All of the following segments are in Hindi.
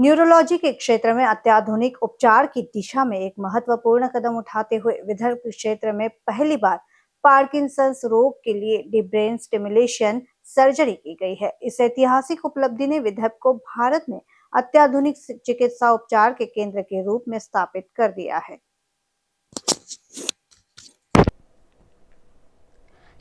न्यूरोलॉजी के क्षेत्र में अत्याधुनिक उपचार की दिशा में एक महत्वपूर्ण कदम उठाते हुए विदर्भ के क्षेत्र में पहली बार पार्किंसंस रोग के लिए डीप ब्रेन स्टिमुलेशन सर्जरी की गई है। इस ऐतिहासिक उपलब्धि ने विदर्भ को भारत में अत्याधुनिक चिकित्सा उपचार के केंद्र के रूप में स्थापित कर दिया है।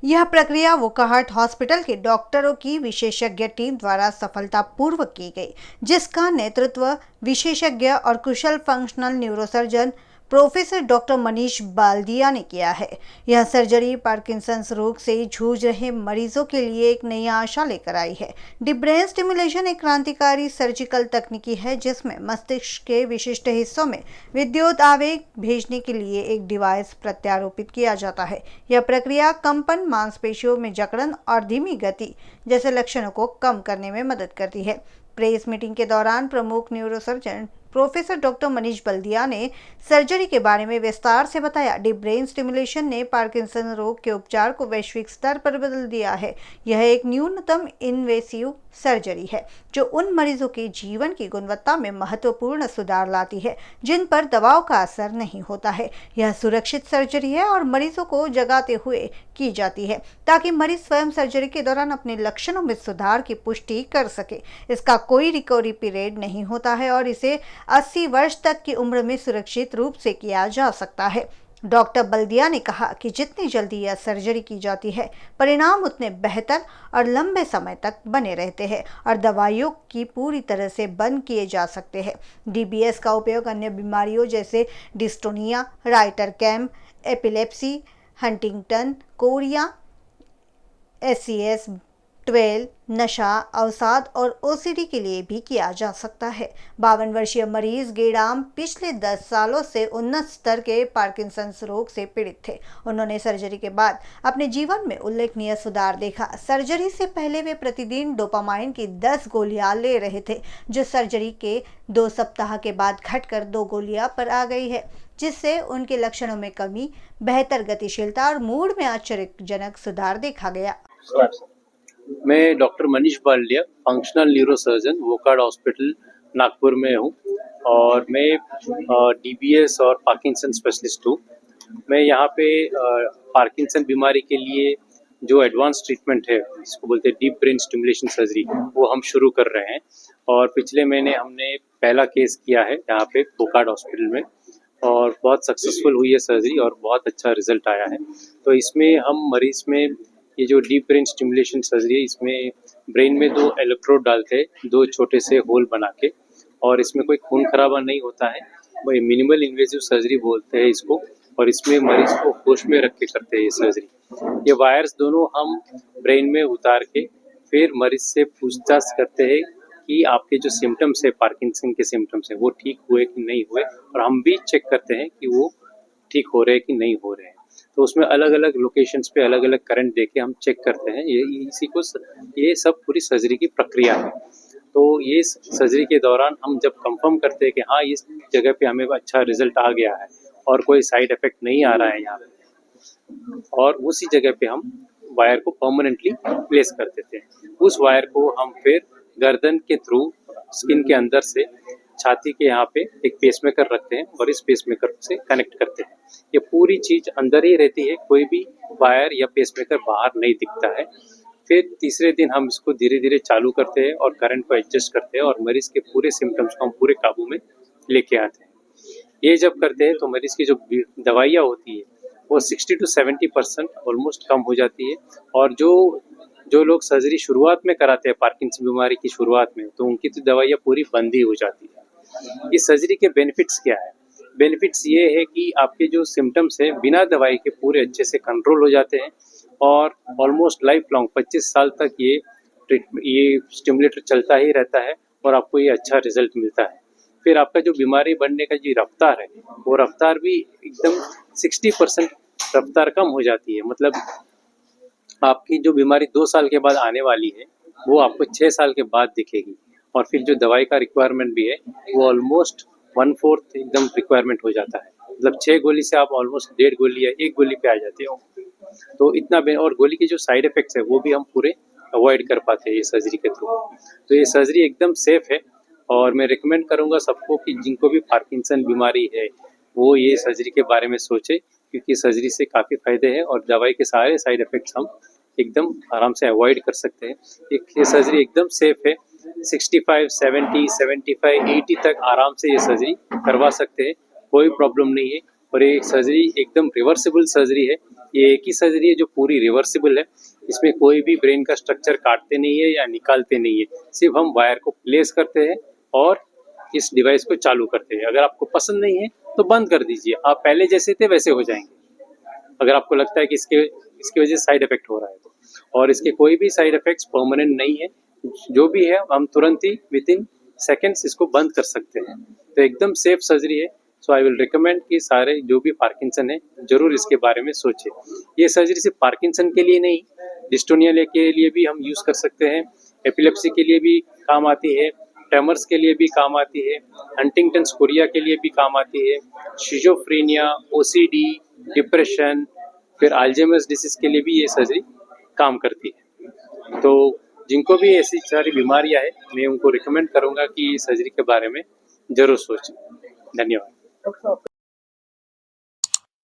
यह प्रक्रिया वोकाहार्ट हॉस्पिटल के डॉक्टरों की विशेषज्ञ टीम द्वारा सफलतापूर्वक की गई, जिसका नेतृत्व विशेषज्ञ और कुशल functional neurosurgeon professor doctor Manish Baldia ने किया है। यह सर्जरी पार्किंसंस रोग से जूझ रहे मरीजों के लिए एक नई आशा लेकर आई है। डीप ब्रेन स्टिमुलेशन एक क्रांतिकारी सर्जिकल तकनीकी है जिसमें मस्तिष्क के विशिष्ट हिस्सों में विद्युत आवेग भेजने के लिए एक डिवाइस प्रत्यारोपित किया जाता है। यह प्रक्रिया कंपन, मांसपेशियों में जकड़न और धीमी गति जैसे लक्षणों को कम करने में मदद करती है। प्रेस मीटिंग के दौरान प्रमुख न्यूरोसर्जन प्रोफेसर डॉक्टर मनीष बल्दिया ने सर्जरी के बारे में विस्तार से बताया। डीप ब्रेन स्टिमुलेशन ने पार्किंसन रोग के उपचार को वैश्विक स्तर पर बदल दिया है। यह एक न्यूनतम इन्वेसिव सर्जरी है जो उन मरीजों के जीवन की गुणवत्ता में महत्वपूर्ण सुधार लाती है जिन पर दवाओं का असर नहीं होता है। यह सुरक्षित सर्जरी है और मरीजों को जगाते हुए की जाती है ताकि मरीज स्वयं सर्जरी के दौरान अपने लक्षणों में सुधार की पुष्टि कर सके। इसका कोई रिकवरी पीरियड नहीं होता है और इसे 80 वर्ष तक की उम्र में सुरक्षित रूप से किया जा सकता है। डॉक्टर बल्दिया ने कहा कि जितनी जल्दी यह सर्जरी की जाती है, परिणाम उतने बेहतर और लंबे समय तक बने रहते हैं और दवाइयों की पूरी तरह से बंद किए जा सकते हैं। डीबीएस का उपयोग अन्य बीमारियों जैसे dystonia, writer camp, epilepsy, Huntington Korea, SCS 12, नशा, अवसाद और ओसीडी के लिए भी किया जा सकता है। 52 वर्षीय मरीज गेडाम पिछले 10 सालों से उन्नत स्तर के पार्किंसंस रोग से पीड़ित थे। उन्होंने सर्जरी के बाद अपने जीवन में उल्लेखनीय सुधार देखा। सर्जरी से पहले वे प्रतिदिन डोपामाइन की 10 गोलियां ले रहे थे, जो सर्जरी के 2 सप्ताह के बाद घटकर 2 गोलियां पर आ गई है, जिससे उनके लक्षणों में कमी, बेहतर गतिशीलता और मूड में आश्चर्यजनक सुधार देखा गया। मैं doctor Manish Baldia, functional neurosurgeon, Wockhardt hospital Nagpur में हूँ और मैं डीबीएस और पार्किंसन स्पेशलिस्ट हूँ। मैं यहाँ पे पार्किंसन बीमारी के लिए जो एडवांस ट्रीटमेंट है, इसको बोलते हैं डीप ब्रेन स्टिमुलेशन सर्जरी, वो हम शुरू कर रहे हैं और पिछले महीने हमने पहला केस किया है यहाँ पे वोकाहार्ट हॉस्पिटल में और बहुत सक्सेसफुल हुई है सर्जरी और बहुत अच्छा रिजल्ट आया है। तो इसमें हम मरीज में ये जो डीप ब्रेन स्टिमुलेशन सर्जरी है, इसमें ब्रेन में 2 इलेक्ट्रोड डालते हैं, 2 छोटे से होल बना के, और इसमें कोई खून खराबा नहीं होता है। वही मिनिमल इन्वेसिव सर्जरी बोलते हैं इसको, और इसमें मरीज को होश में रख के करते हैं ये सर्जरी। ये वायर्स दोनों हम ब्रेन में उतार के फिर मरीज से पूछताछ करते हैं कि आपके जो सिम्टम्स है, पार्किंसन के सिम्टम्स है, वो ठीक हुए कि नहीं हुए, और हम भी चेक करते हैं कि वो ठीक हो रहे हैं कि नहीं हो रहे हैं। तो उसमें अलग अलग लोकेशंस पे अलग अलग करंट देके हम चेक करते हैं। ये सब पूरी सर्जरी की प्रक्रिया है। तो ये सर्जरी के दौरान हम जब कंफर्म करते हैं कि हाँ, इस जगह पे हमें अच्छा रिजल्ट आ गया है और कोई साइड इफेक्ट नहीं आ रहा है यहाँ पे, और उसी जगह पे हम वायर को परमानेंटली प्लेस कर देते हैं। उस वायर को हम फिर गर्दन के थ्रू स्किन के अंदर से छाती के यहाँ पे एक पेसमेकर रखते हैं और इस पेसमेकर से कनेक्ट करते हैं। ये पूरी चीज अंदर ही रहती है, कोई भी वायर या पेसमेकर बाहर नहीं दिखता है। फिर तीसरे दिन हम इसको धीरे धीरे चालू करते हैं और करंट को एडजस्ट करते हैं और मरीज के पूरे सिम्टम्स को हम पूरे काबू में लेके आते हैं। ये जब करते हैं तो मरीज की जो दवाइयाँ होती है वो 60 to 70% ऑलमोस्ट कम हो जाती है। और जो लोग सर्जरी शुरुआत में कराते हैं पार्किंसन बीमारी की शुरुआत में, तो उनकी तो दवाइयाँ पूरी बंद ही हो जाती है। इस सर्जरी के बेनिफिट्स क्या है? बेनिफिट्स ये है कि आपके जो सिम्टम्स है बिना दवाई के पूरे अच्छे से कंट्रोल हो जाते हैं और ऑलमोस्ट लाइफ लॉन्ग 25 साल तक ये स्टिमुलेटर चलता ही रहता है और आपको ये अच्छा रिजल्ट मिलता है। फिर आपका जो बीमारी बढ़ने का जो रफ्तार है, वो रफ्तार भी एकदम 60% रफ्तार कम हो जाती है। मतलब आपकी जो बीमारी 2 साल के बाद आने वाली है, वो आपको 6 साल के बाद दिखेगी। और फिर जो दवाई का रिक्वायरमेंट भी है, वो ऑलमोस्ट 1/4 एकदम रिक्वायरमेंट हो जाता है। मतलब 6 गोली से आप ऑलमोस्ट 1.5 गोली या 1 गोली पे आ जाते हो। तो इतना और गोली के जो साइड इफेक्ट्स है वो भी हम पूरे अवॉइड कर पाते हैं ये सर्जरी के थ्रू। तो ये सर्जरी एकदम सेफ है और मैं रिकमेंड करूँगा सबको कि जिनको भी पार्किंसन बीमारी है वो ये सर्जरी के बारे में सोचे, क्योंकि सर्जरी से काफ़ी फ़ायदे हैं और दवाई के सारे साइड इफ़ेक्ट्स हम एकदम आराम से अवॉइड कर सकते हैं। ये सर्जरी एकदम सेफ़ है। 65, 70, 75, 80 तक आराम से ये सर्जरी करवा सकते हैं, कोई प्रॉब्लम नहीं है। और ये सर्जरी एकदम रिवर्सिबल सर्जरी है। ये एक ही सर्जरी है जो पूरी रिवर्सिबल है। इसमें कोई भी ब्रेन का स्ट्रक्चर काटते नहीं है या निकालते नहीं है, सिर्फ हम वायर को प्लेस करते हैं और इस डिवाइस को चालू करते हैं। अगर आपको पसंद नहीं है तो बंद कर दीजिए, आप पहले जैसे थे वैसे हो जाएंगे। अगर आपको लगता है कि इसकी वजह से साइड इफेक्ट हो रहा है तो, और इसके कोई भी साइड इफेक्ट्स परमानेंट नहीं है, जो भी है हम तुरंत ही विद इन सेकेंड्स इसको बंद कर सकते हैं। तो एकदम सेफ सर्जरी है। सो आई विल रिकमेंड कि सारे जो भी पार्किंसन है जरूर इसके बारे में सोचे। ये सर्जरी सिर्फ पार्किंसन के लिए नहीं, डिस्टोनिया के लिए भी हम यूज कर सकते हैं, एपिलेप्सी के लिए भी काम आती है, ट्रेमर्स के लिए भी काम आती है, हंटिंगटन्स कोरिया के लिए भी काम आती है, शिजोफ्रेनिया, ओसीडी, डिप्रेशन, फिर अल्जाइमर्स डिसीज के लिए भी ये सर्जरी काम करती है। तो जिनको भी ऐसी सारी बीमारियां हैं, मैं उनको रिकमेंड करूंगा कि सर्जरी के बारे में जरूर सोचें। धन्यवाद।